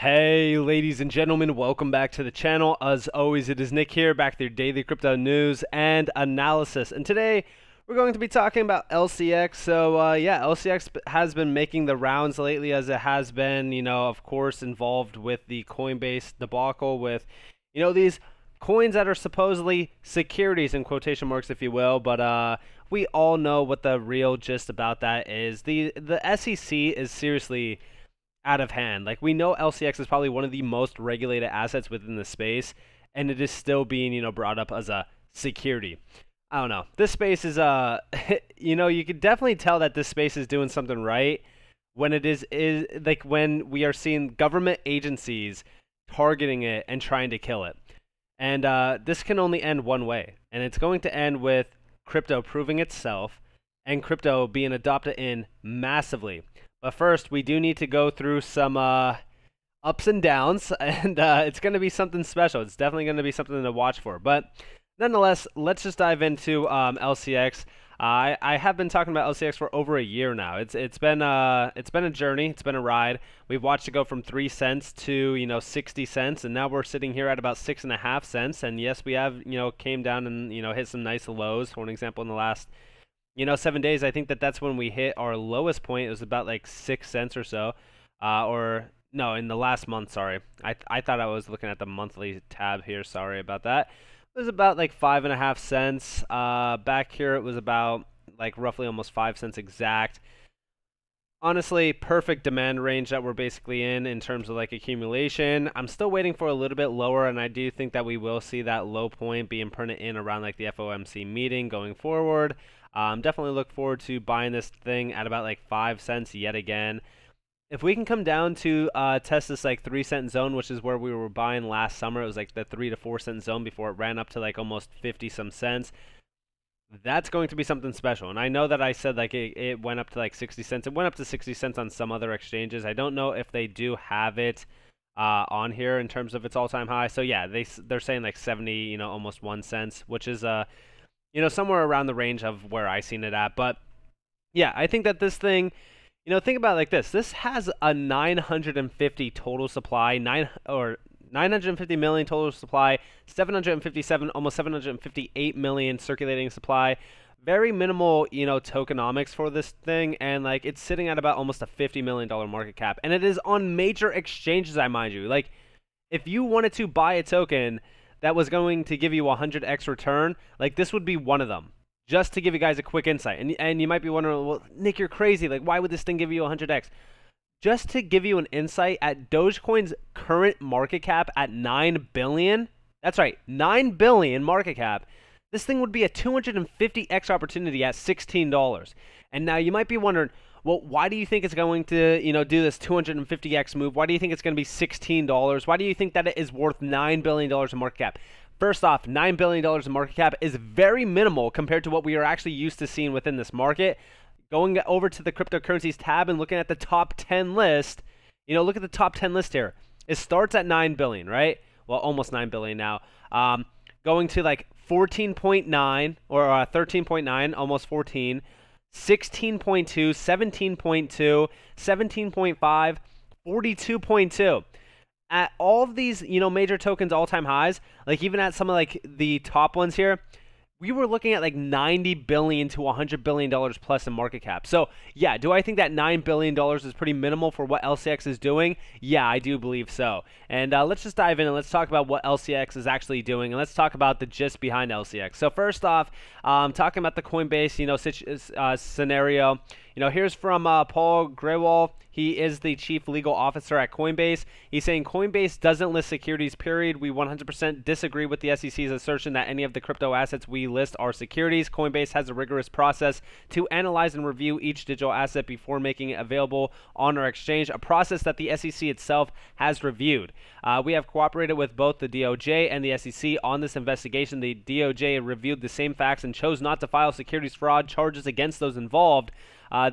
Hey ladies and gentlemen, welcome back to the channel. As always, it is Nick here, back with your daily crypto news and analysis. And today, we're going to be talking about LCX. So yeah, LCX has been making the rounds lately, as it has been, of course, involved with the Coinbase debacle with, these coins that are supposedly securities in quotation marks, if you will. But we all know what the real gist about that is. The SEC is seriously out of hand. Like, we know LCX is probably one of the most regulated assets within the space, and it is still being, brought up as a security. I don't know. This space is you could definitely tell that this space is doing something right when it is like when we are seeing government agencies targeting it and trying to kill it. And this can only end one way, and it's going to end with crypto proving itself and crypto being adopted in massively. But first, we do need to go through some ups and downs, and it's going to be something special. It's definitely going to be something to watch for. But nonetheless, let's just dive into LCX. I have been talking about LCX for over a year now. It's been a journey. It's been a ride. We've watched it go from 3 cents to 60 cents, and now we're sitting here at about 6.5 cents. And yes, we have came down and hit some nice lows. For an example, in the last 7 days, I think that's when we hit our lowest point. It was about like 6 cents or so. Or no, in the last month, sorry. I thought I was looking at the monthly tab here. Sorry about that. It was about like 5.5 cents. Back here, it was about like roughly almost 5 cents exact. Honestly, perfect demand range that we're basically in terms of like accumulation. I'm still waiting for a little bit lower, and I do think that we will see that low point being printed in around like the FOMC meeting going forward. Definitely look forward to buying this thing at about like 5 cents yet again. If we can come down to test this like 3 cent zone, which is where we were buying last summer, it was like the 3 to 4 cent zone before it ran up to like almost 50 some cents. That's going to be something special. And I know that I said like it went up to like 60 cents. It went up to 60 cents on some other exchanges. I don't know if they do have it on here in terms of its all-time high. So yeah, they're saying like 70, almost 1 cent, which is somewhere around the range of where I seen it at. But yeah, I think that this thing, think about it like this. This has a 950 total supply, 950 million total supply, 757, almost 758 million circulating supply. Very minimal, tokenomics for this thing, and like it's sitting at about almost a $50 million market cap, and it is on major exchanges, I mind you. Like, if you wanted to buy a token that was going to give you a 100x return, like this would be one of them. Just to give you guys a quick insight. And you might be wondering, well, Nick, you're crazy. Like, why would this thing give you a 100x? Just to give you an insight, at Dogecoin's current market cap at 9 billion, that's right, 9 billion market cap, this thing would be a 250x opportunity at $16. And now you might be wondering, well, why do you think it's going to, do this 250x move? Why do you think it's going to be $16? Why do you think that it is worth $9 billion in market cap? First off, $9 billion in market cap is very minimal compared to what we are actually used to seeing within this market. Going over to the cryptocurrencies tab and looking at the top 10 list, look at the top 10 list here. It starts at 9 billion, right? Well, almost 9 billion now. Going to like 14.9 or 13.9, almost 14. 16.2, 17.2, 17.5, 42.2. At all of these, major tokens all-time highs, like even at some of like the top ones here, we were looking at like $90 billion to $100 billion plus in market cap. So yeah, do I think that $9 billion is pretty minimal for what LCX is doing? Yeah, I do believe so. And let's just dive in and let's talk about what LCX is actually doing, and let's talk about the gist behind LCX. So first off, talking about the Coinbase, scenario. Here's from Paul Grewal. He is the chief legal officer at Coinbase. He's saying Coinbase doesn't list securities, period. We 100% disagree with the SEC's assertion that any of the crypto assets we list are securities. Coinbase has a rigorous process to analyze and review each digital asset before making it available on our exchange, a process that the SEC itself has reviewed. We have cooperated with both the DOJ and the SEC on this investigation. The DOJ reviewed the same facts and chose not to file securities fraud charges against those involved.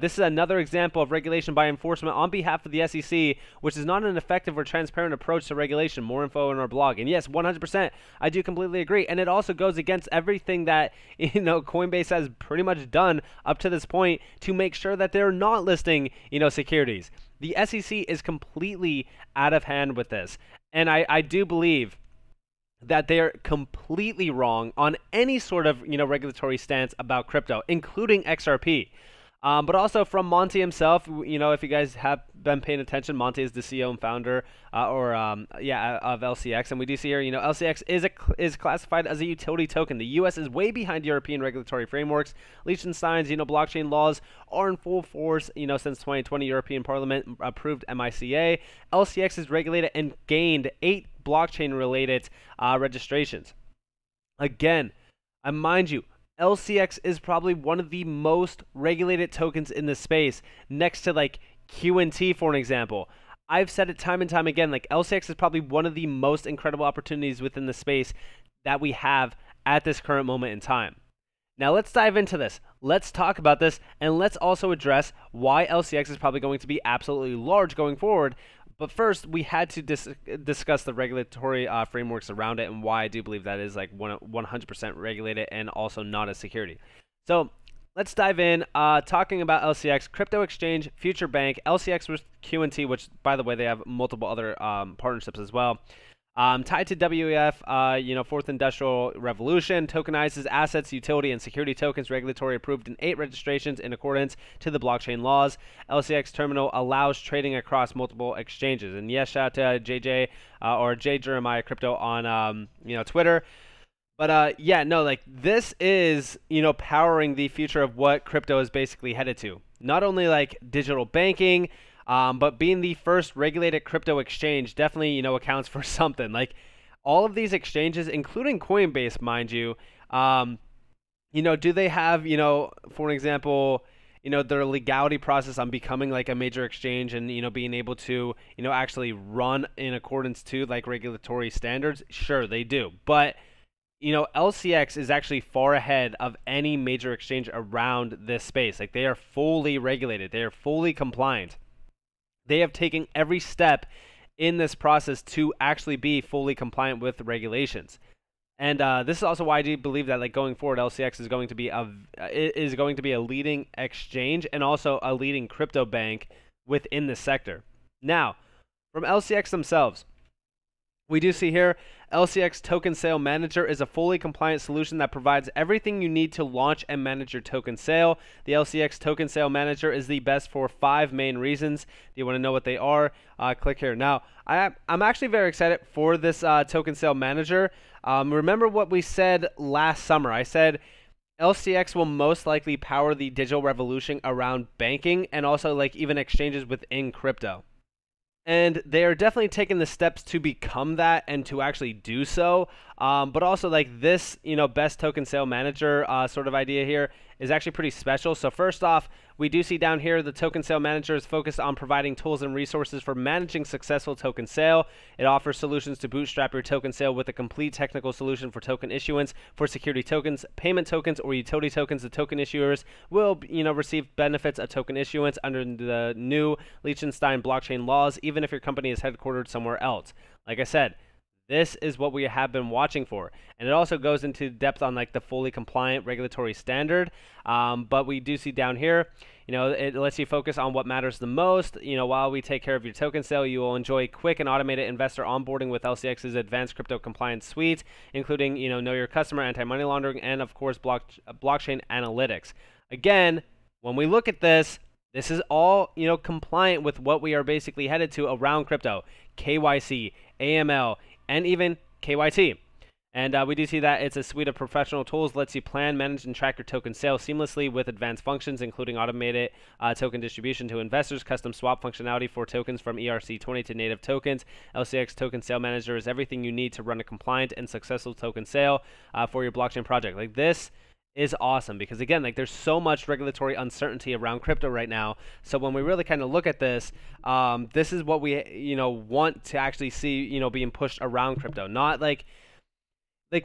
This is another example of regulation by enforcement on behalf of the SEC, which is not an effective or transparent approach to regulation. More info in our blog. And yes, 100%, I do completely agree. And it also goes against everything that Coinbase has pretty much done up to this point to make sure that they're not listing securities. The SEC is completely out of hand with this, and I do believe that they're completely wrong on any sort of regulatory stance about crypto, including XRP. But also from Monty himself, if you guys have been paying attention, Monty is the CEO and founder, of LCX, and we do see here, LCX is classified as a utility token. The U.S. is way behind European regulatory frameworks. Liechtenstein's, blockchain laws are in full force, since 2020. European Parliament approved MiCA. LCX is regulated and gained 8 blockchain-related registrations. Again, mind you, LCX is probably one of the most regulated tokens in the space, next to like QNT, for an example. I've said it time and time again, like LCX is probably one of the most incredible opportunities within the space that we have at this current moment in time. Now let's dive into this. Let's talk about this, and let's also address why LCX is probably going to be absolutely large going forward. But first, we had to discuss the regulatory frameworks around it and why I do believe that is like 100% regulated and also not a security. So let's dive in. Talking about LCX, crypto exchange, future bank, LCX with QNT, which by the way they have multiple other partnerships as well. Tied to WEF, Fourth Industrial Revolution, tokenizes assets, utility, and security tokens, regulatory approved in 8 registrations in accordance to the blockchain laws. LCX terminal allows trading across multiple exchanges. And yes, shout out to JJ or J Jeremiah Crypto on Twitter. But this is powering the future of what crypto is basically headed to. Not only like digital banking, but being the first regulated crypto exchange definitely, accounts for something. Like all of these exchanges, including Coinbase, mind you, do they have, for an example, their legality process on becoming like a major exchange and, being able to, actually run in accordance to like regulatory standards? Sure, they do. But, LCX is actually far ahead of any major exchange around this space. Like they are fully regulated. They are fully compliant. They have taken every step in this process to actually be fully compliant with the regulations. And this is also why I do believe that like going forward, LCX is going to be a leading exchange and also a leading crypto bank within the sector. Now, from LCX themselves, we do see here, LCX Token Sale Manager is a fully compliant solution that provides everything you need to launch and manage your token sale. The LCX Token Sale Manager is the best for 5 main reasons. Do you want to know what they are? Click here. Now, I'm actually very excited for this Token Sale Manager. Remember what we said last summer. I said LCX will most likely power the digital revolution around banking and also like even exchanges within crypto. And they are definitely taking the steps to become that and to actually do so. But also like this, best token sale manager sort of idea here is actually pretty special. So first off, we do see down here the token sale manager is focused on providing tools and resources for managing successful token sale. It offers solutions to bootstrap your token sale with a complete technical solution for token issuance. For security tokens, payment tokens, or utility tokens, the token issuers will receive benefits of token issuance under the new Liechtenstein blockchain laws, even if your company is headquartered somewhere else. Like I said, this is what we have been watching for. And it also goes into depth on like the fully compliant regulatory standard. But we do see down here, it lets you focus on what matters the most. While we take care of your token sale, you will enjoy quick and automated investor onboarding with LCX's advanced crypto compliance suite, including, know your customer, anti-money laundering, and of course, blockchain analytics. Again, when we look at this is all, compliant with what we are basically headed to around crypto, KYC, AML, and even KYT. And we do see that it's a suite of professional tools, lets you plan, manage, and track your token sales seamlessly with advanced functions, including automated token distribution to investors, custom swap functionality for tokens from ERC20 to native tokens. LCX Token Sale Manager is everything you need to run a compliant and successful token sale for your blockchain project. Like this is awesome because again, like there's so much regulatory uncertainty around crypto right now. So when we really kind of look at this, this is what we want to actually see being pushed around crypto. Not like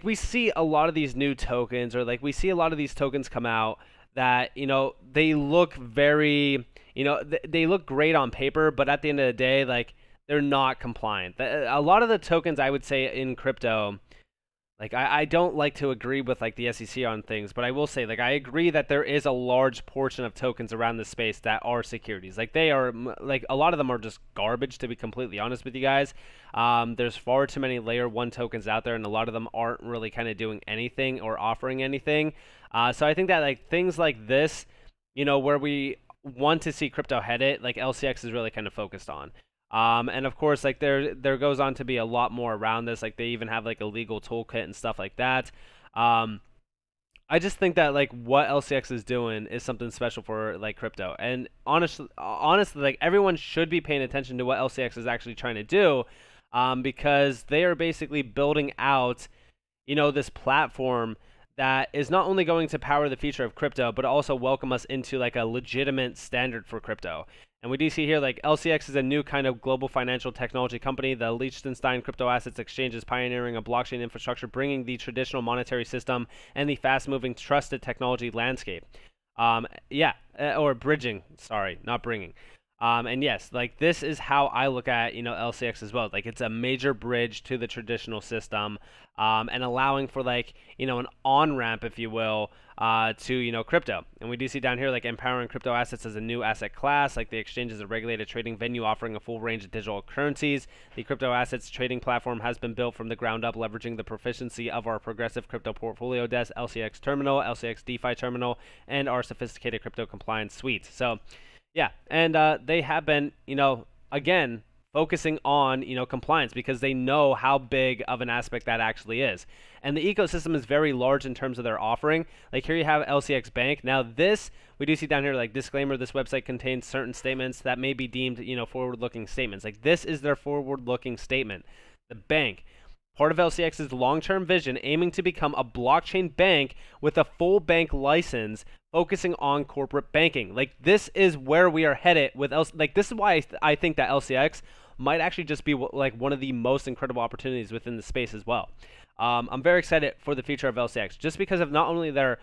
we see a lot of these new tokens or like we see a lot of these tokens come out that, they look very, they look great on paper, but at the end of the day, like, they're not compliant. A lot of the tokens, I would say, in crypto, like, I don't like to agree with like the SEC on things, but I will say, like, I agree that there is a large portion of tokens around this space that are securities. Like, they are, like, a lot of them are just garbage, to be completely honest with you guys. There's far too many layer 1 tokens out there, and a lot of them aren't really kind of doing anything or offering anything. So I think that, like, things like this, where we want to see crypto headed, like, LCX is really kind of focused on. And of course, like, there goes on to be a lot more around this. Like, they even have like a legal toolkit and stuff like that. I just think that, like, what LCX is doing is something special for like crypto. And honestly, like, everyone should be paying attention to what LCX is actually trying to do, because they are basically building out, this platform that is not only going to power the future of crypto, but also welcome us into like a legitimate standard for crypto. And we do see here, like, LCX is a new kind of global financial technology company. The Liechtenstein Crypto Assets Exchange is pioneering a blockchain infrastructure, bringing the traditional monetary system and the fast-moving, trusted technology landscape. Or bridging. Sorry, not bringing. And yes, like, this is how I look at, LCX as well. Like, it's a major bridge to the traditional system, and allowing for, like, an on-ramp, if you will, to, crypto. And we do see down here, like, empowering crypto assets as a new asset class. Like, the exchange is a regulated trading venue offering a full range of digital currencies. The crypto assets trading platform has been built from the ground up, leveraging the proficiency of our progressive crypto portfolio desk, LCX Terminal, LCX DeFi Terminal, and our sophisticated crypto compliance suite. So, yeah, and they have been, again, focusing on, compliance, because they know how big of an aspect that actually is. And the ecosystem is very large in terms of their offering. Like, here you have LCX Bank. Now this, we do see down here, like, disclaimer, this website contains certain statements that may be deemed, forward-looking statements. Like, this is their forward-looking statement. The bank, part of LCX's long-term vision, aiming to become a blockchain bank with a full bank license, focusing on corporate banking. Like, this is where we are headed with like, this is why I think that LCX might actually just be like one of the most incredible opportunities within the space as well. I'm very excited for the future of LCX, just because of not only their,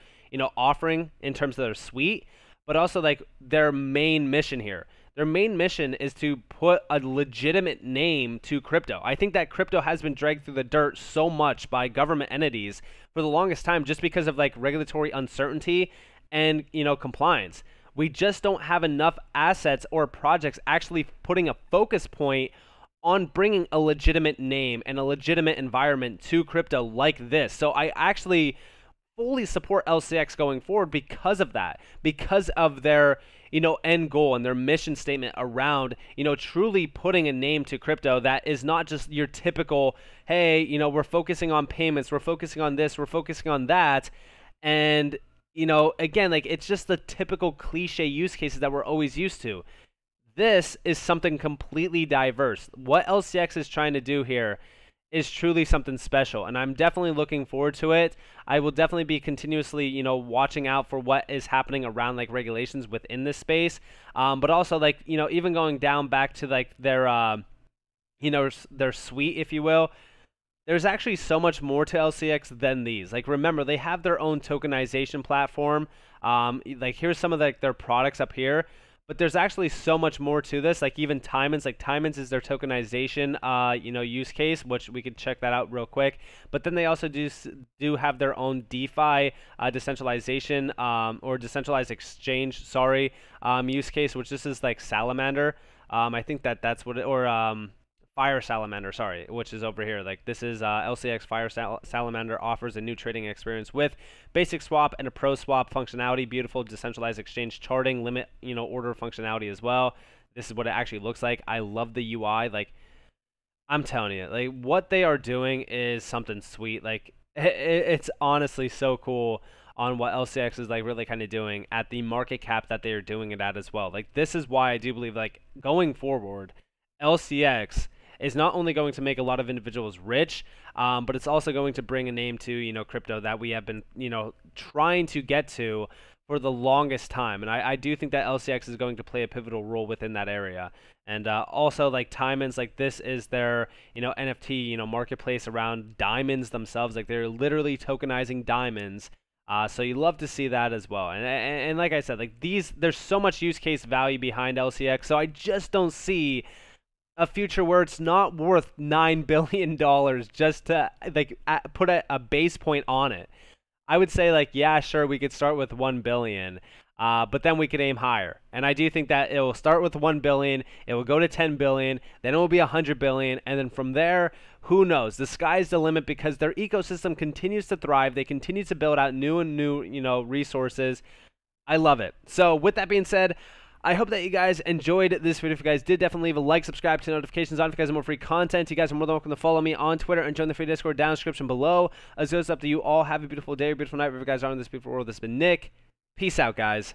offering in terms of their suite, but also, like, their main mission here. Their main mission is to put a legitimate name to crypto. I think that crypto has been dragged through the dirt so much by government entities for the longest time, just because of, like, regulatory uncertainty and, compliance. We just don't have enough assets or projects actually putting a focus point on bringing a legitimate name and a legitimate environment to crypto like this. So I actually fully support LCX going forward because of that, because of their, end goal and their mission statement around, truly putting a name to crypto that is not just your typical, hey, we're focusing on payments, we're focusing on this, we're focusing on that. And, again, like, it's just the typical cliche use cases that we're always used to. This is something completely diverse. What LCX is trying to do here is truly something special, and I'm definitely looking forward to it. I will definitely be continuously, watching out for what is happening around, like, regulations within this space, but also, like, even going down back to, like, their, their suite, if you will. There's actually so much more to LCX than these. Like, remember, they have their own tokenization platform. Like, here's some of, like, their products up here. But there's actually so much more to this. Like, even Timons. Like, Timons is their tokenization, use case, which we could check that out real quick. But then they also do have their own DeFi, decentralization, or decentralized exchange, use case, which this is like Salamander. I think that's what it, or Fire Salamander, which is over here. Like, this is LCX Fire Salamander offers a new trading experience with basic swap and a pro swap functionality, beautiful decentralized exchange charting, limit, order functionality as well. This is what it actually looks like. I love the UI. Like, I'm telling you, like, what they are doing is something sweet. Like, it's honestly so cool on what LCX is, like, really kind of doing at the market cap that they are doing it at as well. Like, this is why I do believe, like, going forward, LCX is not only going to make a lot of individuals rich, but it's also going to bring a name to, crypto that we have been, trying to get to for the longest time. And I do think that LCX is going to play a pivotal role within that area. And also, like, Timons, like, this is their, NFT, marketplace around diamonds themselves. Like, they're literally tokenizing diamonds So you love to see that as well. And like I said, like there's so much use case value behind LCX. So I just don't see a future where it's not worth $9 billion just to like put a base point on it. I would say like, yeah, sure, we could start with 1 billion, but then we could aim higher. And I do think that it will start with 1 billion, it will go to 10 billion, then it will be 100 billion, and then from there, who knows? The sky's the limit because their ecosystem continues to thrive. They continue to build out new and new, resources. I love it. So with that being said, I hope that you guys enjoyed this video. If you guys did, definitely leave a like, subscribe, turn notifications on if you guys want more free content. You guys are more than welcome to follow me on Twitter and join the free Discord down in the description below. As it's up to you all. Have a beautiful day or beautiful night wherever you guys are in this beautiful world. This has been Nick. Peace out, guys.